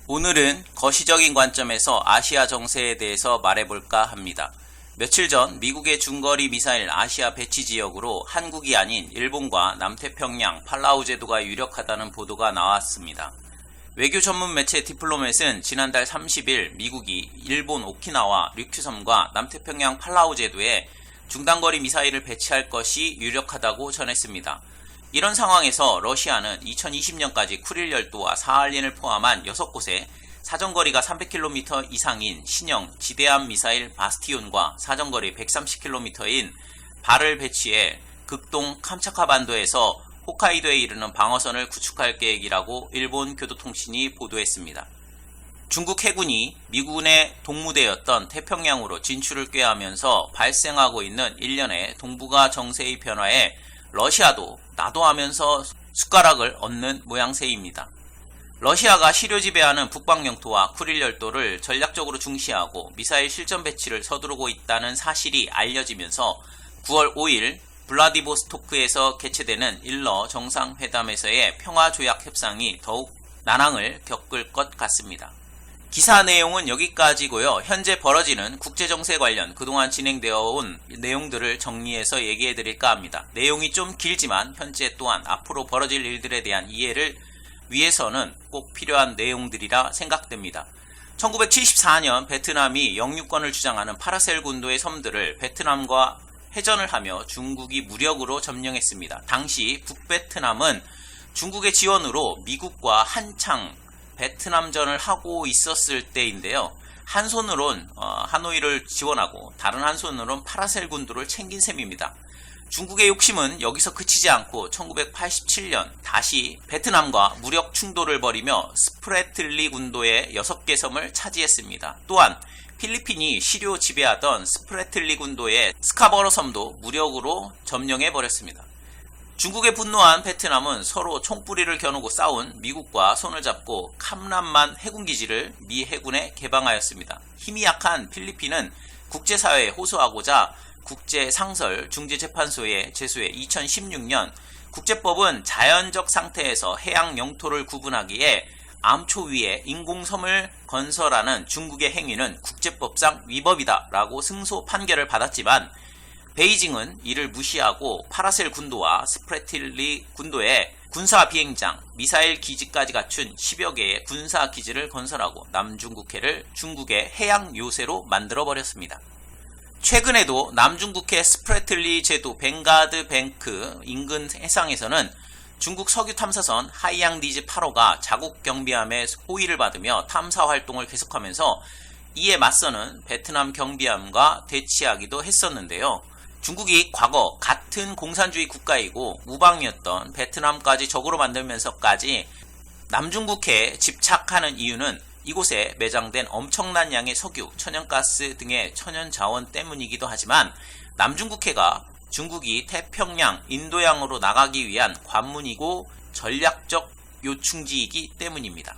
오늘은 거시적인 관점에서 아시아 정세에 대해서 말해볼까 합니다. 며칠 전 미국의 중거리 미사일 아시아 배치 지역으로 한국이 아닌 일본과 남태평양 팔라우 제도가 유력하다는 보도가 나왔습니다. 외교 전문 매체 디플로맷은 지난달 30일 미국이 일본 오키나와 류큐섬과 남태평양 팔라우 제도에 중단거리 미사일을 배치할 것이 유력하다고 전했습니다. 이런 상황에서 러시아는 2020년까지 쿠릴 열도와 사할린을 포함한 6곳에 사정거리가 300km 이상인 신형 지대함 미사일 바스티온과 사정거리 130km인 발을 배치해 극동 캄차카 반도에서 홋카이도에 이르는 방어선을 구축할 계획이라고 일본 교도통신이 보도했습니다. 중국 해군이 미군의 동무대였던 태평양으로 진출을 꾀하면서 발생하고 있는 일련의 동북아 정세의 변화에 러시아도 나도 하면서 숟가락을 얹는 모양새입니다. 러시아가 시료 지배하는 북방 영토와 쿠릴 열도를 전략적으로 중시하고 미사일 실전 배치를 서두르고 있다는 사실이 알려지면서 9월 5일 블라디보스토크에서 개최되는 일러 정상회담에서의 평화조약 협상이 더욱 난항을 겪을 것 같습니다. 기사 내용은 여기까지고요. 현재 벌어지는 국제정세 관련 그동안 진행되어 온 내용들을 정리해서 얘기해 드릴까 합니다. 내용이 좀 길지만 현재 또한 앞으로 벌어질 일들에 대한 이해를 위해서는 꼭 필요한 내용들이라 생각됩니다. 1974년 베트남이 영유권을 주장하는 파라셀 군도의 섬들을 베트남과 해전을 하며 중국이 무력으로 점령했습니다. 당시 북베트남은 중국의 지원으로 미국과 한창 베트남전을 하고 있었을 때인데요. 한 손으론 하노이를 지원하고 다른 한 손으론 파라셀 군도를 챙긴 셈입니다. 중국의 욕심은 여기서 그치지 않고 1987년 다시 베트남과 무력 충돌을 벌이며 스프레틀리 군도의 6개 섬을 차지했습니다. 또한 필리핀이 시료 지배하던 스프레틀리 군도의 스카버러 섬도 무력으로 점령해버렸습니다. 중국에 분노한 베트남은 서로 총뿌리를 겨누고 싸운 미국과 손을 잡고 캄란만 해군기지를 미 해군에 개방하였습니다. 힘이 약한 필리핀은 국제사회에 호소하고자 국제상설중재재판소에 제소해 2016년 국제법은 자연적 상태에서 해양 영토를 구분하기에 암초 위에 인공섬을 건설하는 중국의 행위는 국제법상 위법이다 라고 승소 판결을 받았지만 베이징은 이를 무시하고 파라셀 군도와 스프레틀리 군도에 군사 비행장, 미사일 기지까지 갖춘 10여 개의 군사 기지를 건설하고 남중국해를 중국의 해양 요새로 만들어버렸습니다. 최근에도 남중국해 스프레틀리 제도 벵가드 뱅크 인근 해상에서는 중국 석유 탐사선 하이양디즈 8호가 자국 경비함의 호위를 받으며 탐사 활동을 계속하면서 이에 맞서는 베트남 경비함과 대치하기도 했었는데요. 중국이 과거 같은 공산주의 국가이고 우방이었던 베트남까지 적으로 만들면서까지 남중국해에 집착하는 이유는 이곳에 매장된 엄청난 양의 석유, 천연가스 등의 천연자원 때문이기도 하지만 남중국해가 중국이 태평양, 인도양으로 나가기 위한 관문이고 전략적 요충지이기 때문입니다.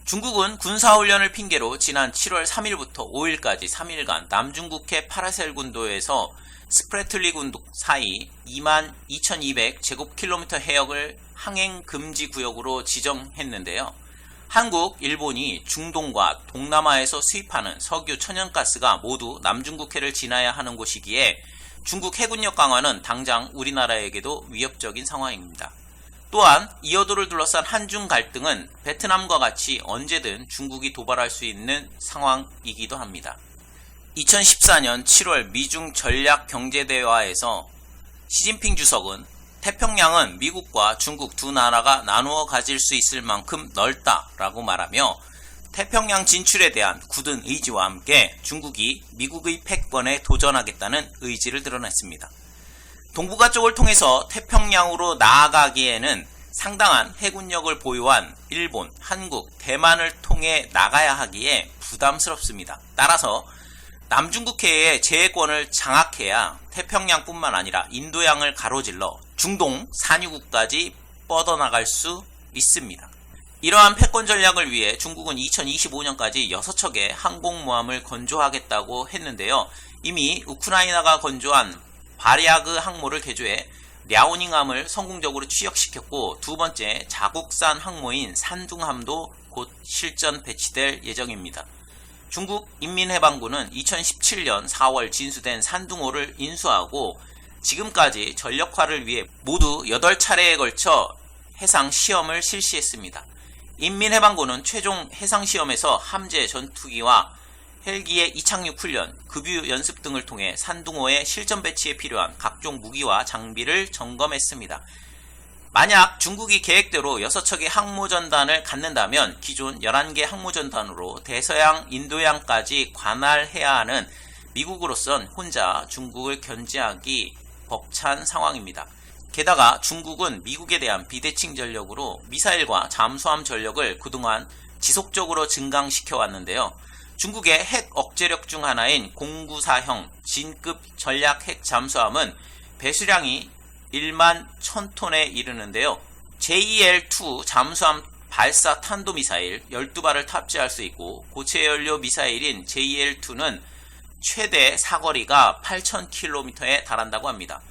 중국은 군사훈련을 핑계로 지난 7월 3일부터 5일까지 3일간 남중국해 파라셀 군도에서 스프레틀리 군도 사이 22,200제곱킬로미터 해역을 항행 금지 구역으로 지정했는데요. 한국, 일본이 중동과 동남아에서 수입하는 석유, 천연가스가 모두 남중국해를 지나야 하는 곳이기에 중국 해군력 강화는 당장 우리나라에게도 위협적인 상황입니다. 또한 이어도를 둘러싼 한중 갈등은 베트남과 같이 언제든 중국이 도발할 수 있는 상황이기도 합니다. 2014년 7월 미중 전략경제대화에서 시진핑 주석은 태평양은 미국과 중국 두 나라가 나누어 가질 수 있을 만큼 넓다라고 말하며 태평양 진출에 대한 굳은 의지와 함께 중국이 미국의 패권에 도전하겠다는 의지를 드러냈습니다. 동북아 쪽을 통해서 태평양으로 나아가기에는 상당한 해군력을 보유한 일본, 한국, 대만을 통해 나가야 하기에 부담스럽습니다. 따라서 남중국해의 제해권을 장악해야 태평양뿐만 아니라 인도양을 가로질러 중동 산유국까지 뻗어나갈 수 있습니다. 이러한 패권 전략을 위해 중국은 2025년까지 6척의 항공모함을 건조하겠다고 했는데요. 이미 우크라이나가 건조한 바리아그 항모를 개조해 랴오닝함을 성공적으로 취역시켰고 두 번째 자국산 항모인 산둥함도 곧 실전 배치될 예정입니다. 중국 인민해방군은 2017년 4월 진수된 산둥호를 인수하고 지금까지 전력화를 위해 모두 8차례에 걸쳐 해상 시험을 실시했습니다. 인민해방군은 최종 해상 시험에서 함재 전투기와 헬기의 이착륙 훈련, 급유 연습 등을 통해 산둥호의 실전 배치에 필요한 각종 무기와 장비를 점검했습니다. 만약 중국이 계획대로 6척의 항모전단을 갖는다면 기존 11개 항모전단으로 대서양, 인도양까지 관할해야 하는 미국으로선 혼자 중국을 견제하기 벅찬 상황입니다. 게다가 중국은 미국에 대한 비대칭 전력으로 미사일과 잠수함 전력을 그동안 지속적으로 증강시켜 왔는데요. 중국의 핵 억제력 중 하나인 094형 진급 전략 핵 잠수함은 배수량이 1만 1000톤에 이르는데요. JL-2 잠수함 발사 탄도미사일 12발을 탑재할 수 있고 고체 연료 미사일인 JL-2는 최대 사거리가 8000km에 달한다고 합니다.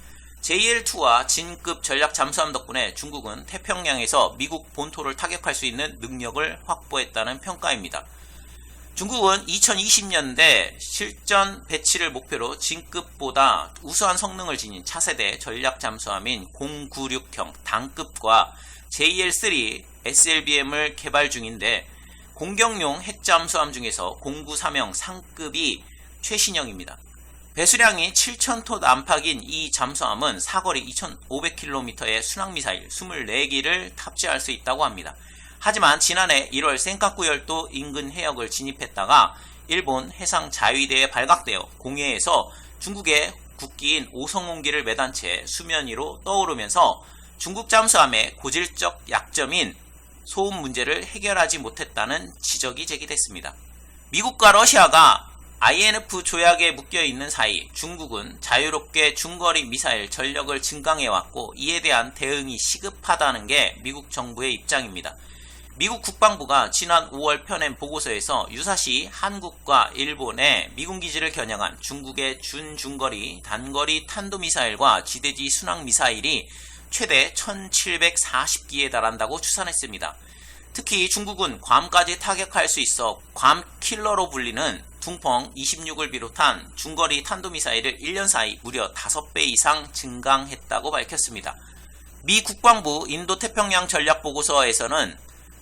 JL-2와 진급 전략 잠수함 덕분에 중국은 태평양에서 미국 본토를 타격할 수 있는 능력을 확보했다는 평가입니다. 중국은 2020년대 실전 배치를 목표로 진급보다 우수한 성능을 지닌 차세대 전략 잠수함인 096형 단급과 JL-3 SLBM을 개발 중인데 공격용 핵잠수함 중에서 093형 상급이 최신형입니다. 배수량이 7000톤 안팎인 이 잠수함은 사거리 2500km의 순항미사일 24기를 탑재할 수 있다고 합니다. 하지만 지난해 1월 센카쿠 열도 인근 해역을 진입했다가 일본 해상 자위대에 발각되어 공해에서 중국의 국기인 오성홍기를 매단 채 수면 위로 떠오르면서 중국 잠수함의 고질적 약점인 소음 문제를 해결하지 못했다는 지적이 제기됐습니다. 미국과 러시아가 INF 조약에 묶여있는 사이 중국은 자유롭게 중거리 미사일 전력을 증강해왔고 이에 대한 대응이 시급하다는 게 미국 정부의 입장입니다. 미국 국방부가 지난 5월 펴낸 보고서에서 유사시 한국과 일본의 미군 기지를 겨냥한 중국의 준중거리 단거리 탄도미사일과 지대지 순항미사일이 최대 1740기에 달한다고 추산했습니다. 특히 중국은 괌까지 타격할 수 있어 괌 킬러로 불리는 둥펑 26을 비롯한 중거리 탄도미사일을 1년 사이 무려 5배 이상 증강했다고 밝혔습니다. 미 국방부 인도태평양 전략보고서에서는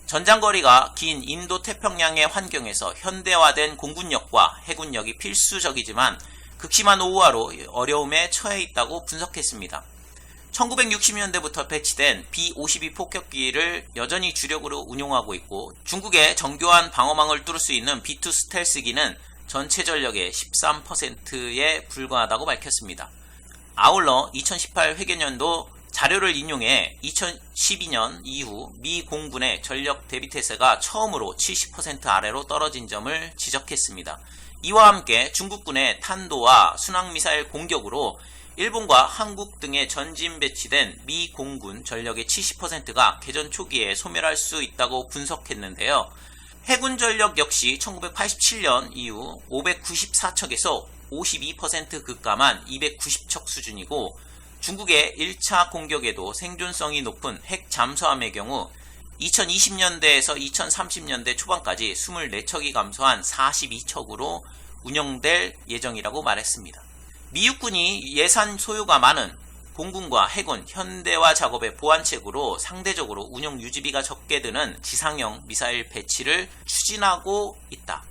전장거리가 긴 인도태평양의 환경에서 현대화된 공군력과 해군력이 필수적이지만 극심한 오후화로 어려움에 처해 있다고 분석했습니다. 1960년대부터 배치된 B-52 폭격기를 여전히 주력으로 운용하고 있고 중국의 정교한 방어망을 뚫을 수 있는 B-2 스텔스기는 전체 전력의 13%에 불과하다고 밝혔습니다. 아울러 2018 회계년도 자료를 인용해 2012년 이후 미 공군의 전력 대비태세가 처음으로 70% 아래로 떨어진 점을 지적했습니다. 이와 함께 중국군의 탄도와 순항미사일 공격으로 일본과 한국 등에 전진 배치된 미 공군 전력의 70%가 개전 초기에 소멸할 수 있다고 분석했는데요. 해군 전력 역시 1987년 이후 594척에서 52% 급감한 290척 수준이고 중국의 1차 공격에도 생존성이 높은 핵 잠수함의 경우 2020년대에서 2030년대 초반까지 24척이 감소한 42척으로 운영될 예정이라고 말했습니다. 미 육군이 예산 소요가 많은 공군과 해군 현대화 작업의 보완책으로 상대적으로 운영 유지비가 적게 드는 지상형 미사일 배치를 추진하고 있다.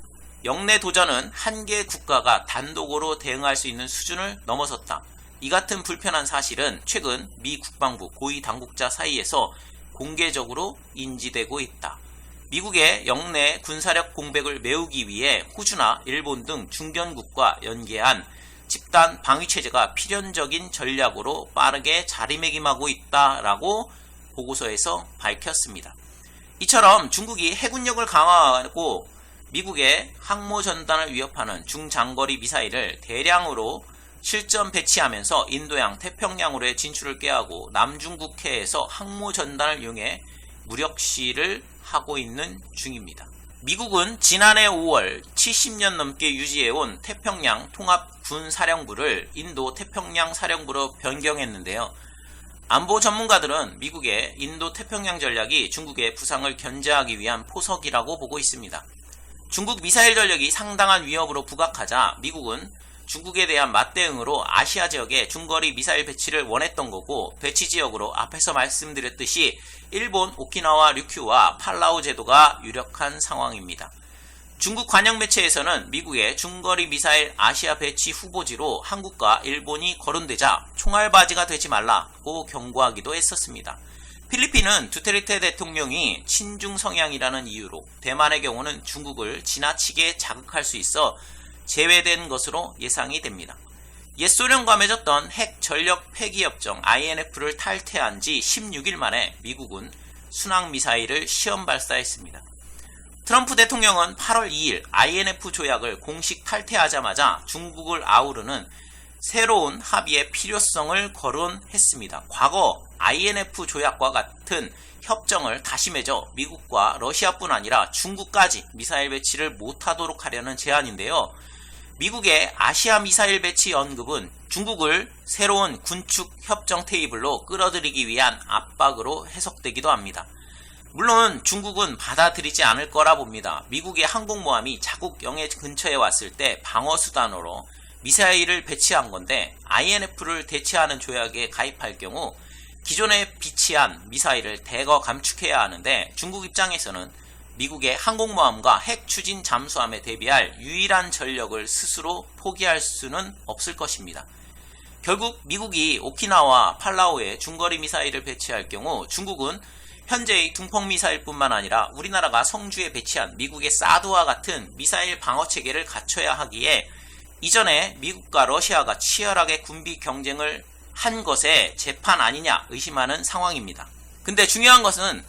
영내 도전은 한 개 국가가 단독으로 대응할 수 있는 수준을 넘어섰다. 이 같은 불편한 사실은 최근 미 국방부 고위 당국자 사이에서 공개적으로 인지되고 있다. 미국의 영내 군사력 공백을 메우기 위해 호주나 일본 등 중견국과 연계한 집단 방위체제가 필연적인 전략으로 빠르게 자리매김하고 있다라고 보고서에서 밝혔습니다. 이처럼 중국이 해군력을 강화하고 미국의 항모전단을 위협하는 중장거리 미사일을 대량으로 실전 배치하면서 인도양, 태평양으로의 진출을 꾀하고 남중국해에서 항모전단을 이용해 무력시를 하고 있는 중입니다. 미국은 지난해 5월 70년 넘게 유지해온 태평양 통합군사령부를 인도 태평양 사령부로 변경했는데요. 안보 전문가들은 미국의 인도 태평양 전략이 중국의 부상을 견제하기 위한 포석이라고 보고 있습니다. 중국 미사일 전력이 상당한 위협으로 부각하자 미국은 중국에 대한 맞대응으로 아시아 지역에 중거리 미사일 배치를 원했던 거고, 배치 지역으로 앞에서 말씀드렸듯이 일본 오키나와 류큐와 팔라우 제도가 유력한 상황입니다. 중국 관영 매체에서는 미국의 중거리 미사일 아시아 배치 후보지로 한국과 일본이 거론되자 총알바지가 되지 말라고 경고하기도 했었습니다. 필리핀은 두테르테 대통령이 친중 성향이라는 이유로 대만의 경우는 중국을 지나치게 자극할 수 있어 제외된 것으로 예상이 됩니다. 옛 소련과 맺었던 핵 전력 폐기 협정 INF를 탈퇴한 지 16일 만에 미국은 순항 미사일을 시험 발사했습니다. 트럼프 대통령은 8월 2일 INF 조약을 공식 탈퇴하자마자 중국을 아우르는 새로운 합의의 필요성을 거론했습니다. 과거 INF 조약과 같은 협정을 다시 맺어 미국과 러시아뿐 아니라 중국까지 미사일 배치를 못하도록 하려는 제안인데요. 미국의 아시아 미사일 배치 언급은 중국을 새로운 군축 협정 테이블로 끌어들이기 위한 압박으로 해석되기도 합니다. 물론 중국은 받아들이지 않을 거라 봅니다. 미국의 항공모함이 자국 영해 근처에 왔을 때 방어수단으로 미사일을 배치한 건데, INF를 대체하는 조약에 가입할 경우 기존에 비치한 미사일을 대거 감축해야 하는데, 중국 입장에서는 미국의 항공모함과 핵 추진 잠수함에 대비할 유일한 전력을 스스로 포기할 수는 없을 것입니다. 결국 미국이 오키나와 팔라우에 중거리 미사일을 배치할 경우 중국은 현재의 둥펑 미사일뿐만 아니라 우리나라가 성주에 배치한 미국의 사드와 같은 미사일 방어 체계를 갖춰야 하기에 이전에 미국과 러시아가 치열하게 군비 경쟁을 한 것의 재판 아니냐 의심하는 상황입니다. 근데 중요한 것은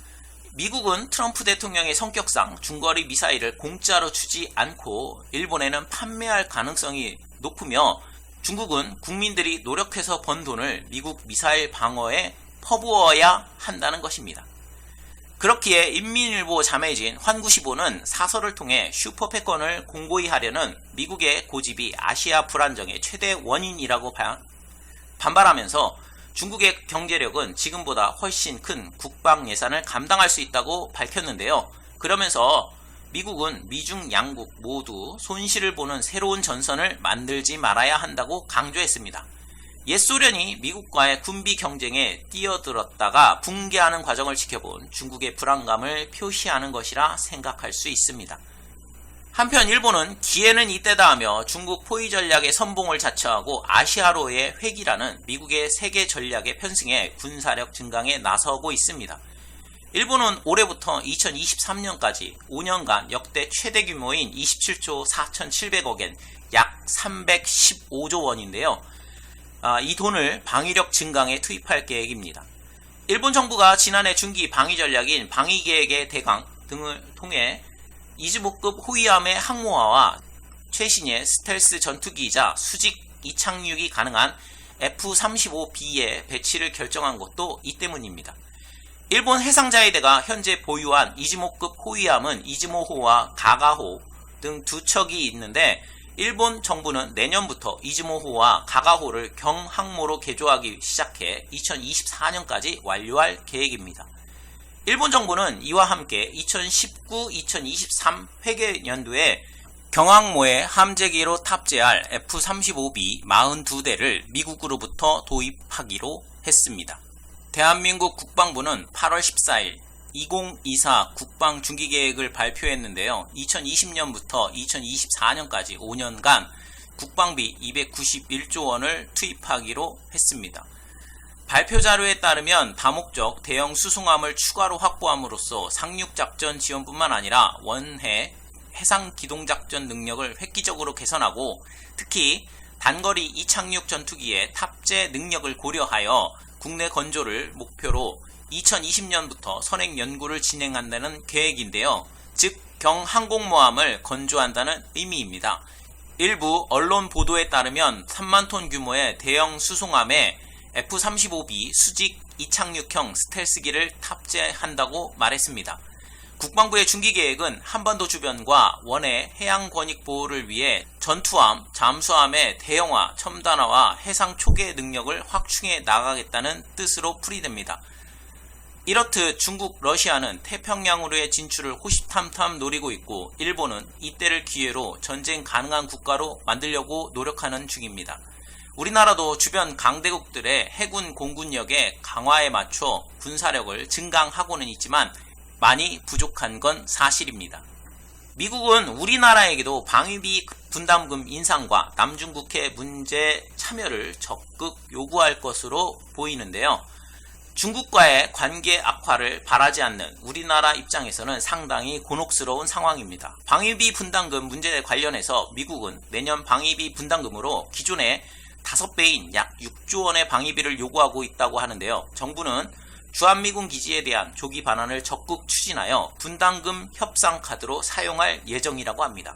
미국은 트럼프 대통령의 성격상 중거리 미사일을 공짜로 주지 않고 일본에는 판매할 가능성이 높으며, 중국은 국민들이 노력해서 번 돈을 미국 미사일 방어에 퍼부어야 한다는 것입니다. 그렇기에 인민일보 자매진 환구시보는 사설을 통해 슈퍼패권을 공고히 하려는 미국의 고집이 아시아 불안정의 최대 원인이라고 반발하면서 중국의 경제력은 지금보다 훨씬 큰 국방 예산을 감당할 수 있다고 밝혔는데요. 그러면서 미국은 미중 양국 모두 손실을 보는 새로운 전선을 만들지 말아야 한다고 강조했습니다. 옛 소련이 미국과의 군비 경쟁에 뛰어들었다가 붕괴하는 과정을 지켜본 중국의 불안감을 표시하는 것이라 생각할 수 있습니다. 한편 일본은 기회는 이때다 하며 중국 포위 전략의 선봉을 자처하고 아시아로의 회귀라는 미국의 세계 전략에 편승해 군사력 증강에 나서고 있습니다. 일본은 올해부터 2023년까지 5년간 역대 최대 규모인 27조 4,700억엔 약 315조 원인데요. 이 돈을 방위력 증강에 투입할 계획입니다. 일본 정부가 지난해 중기 방위 전략인 방위계획의 대강 등을 통해 이즈모급 호위함의 항모화와 최신의 스텔스 전투기이자 수직 이착륙이 가능한 F-35B의 배치를 결정한 것도 이 때문입니다. 일본 해상자위대가 현재 보유한 이즈모급 호위함은 이즈모호와 가가호 등 두 척이 있는데, 일본 정부는 내년부터 이즈모호와 가가호를 경항모로 개조하기 시작해 2024년까지 완료할 계획입니다. 일본 정부는 이와 함께 2019-2023 회계연도에 경항모에 함재기로 탑재할 F-35B 42대를 미국으로부터 도입하기로 했습니다. 대한민국 국방부는 8월 14일 2024 국방중기계획을 발표했는데요. 2020년부터 2024년까지 5년간 국방비 291조 원을 투입하기로 했습니다. 발표 자료에 따르면 다목적 대형 수송함을 추가로 확보함으로써 상륙작전 지원뿐만 아니라 원해 해상기동작전 능력을 획기적으로 개선하고, 특히 단거리 이착륙 전투기의 탑재 능력을 고려하여 국내 건조를 목표로 2020년부터 선행 연구를 진행한다는 계획인데요. 즉 경항공모함을 건조한다는 의미입니다. 일부 언론 보도에 따르면 3만 톤 규모의 대형 수송함에 F-35B 수직 이착륙형 스텔스기를 탑재한다고 말했습니다. 국방부의 중기계획은 한반도 주변과 원해 해양 권익 보호를 위해 전투함, 잠수함의 대형화, 첨단화와 해상 초계 능력을 확충해 나가겠다는 뜻으로 풀이됩니다. 이렇듯 중국, 러시아는 태평양으로의 진출을 호시탐탐 노리고 있고 일본은 이때를 기회로 전쟁 가능한 국가로 만들려고 노력하는 중입니다. 우리나라도 주변 강대국들의 해군 공군력의 강화에 맞춰 군사력을 증강하고는 있지만 많이 부족한 건 사실입니다. 미국은 우리나라에게도 방위비 분담금 인상과 남중국해 문제 참여를 적극 요구할 것으로 보이는데요. 중국과의 관계 악화를 바라지 않는 우리나라 입장에서는 상당히 곤혹스러운 상황입니다. 방위비 분담금 문제에 관련해서 미국은 내년 방위비 분담금으로 기존의 5배인 약 6조 원의 방위비를 요구하고 있다고 하는데요. 정부는 주한미군 기지에 대한 조기 반환을 적극 추진하여 분담금 협상 카드로 사용할 예정이라고 합니다.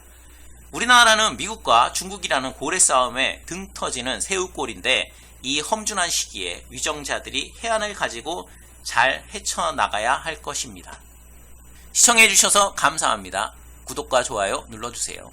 우리나라는 미국과 중국이라는 고래 싸움에 등 터지는 새우꼴인데 이 험준한 시기에 위정자들이 해안을 가지고 잘 헤쳐나가야 할 것입니다. 시청해주셔서 감사합니다. 구독과 좋아요 눌러주세요.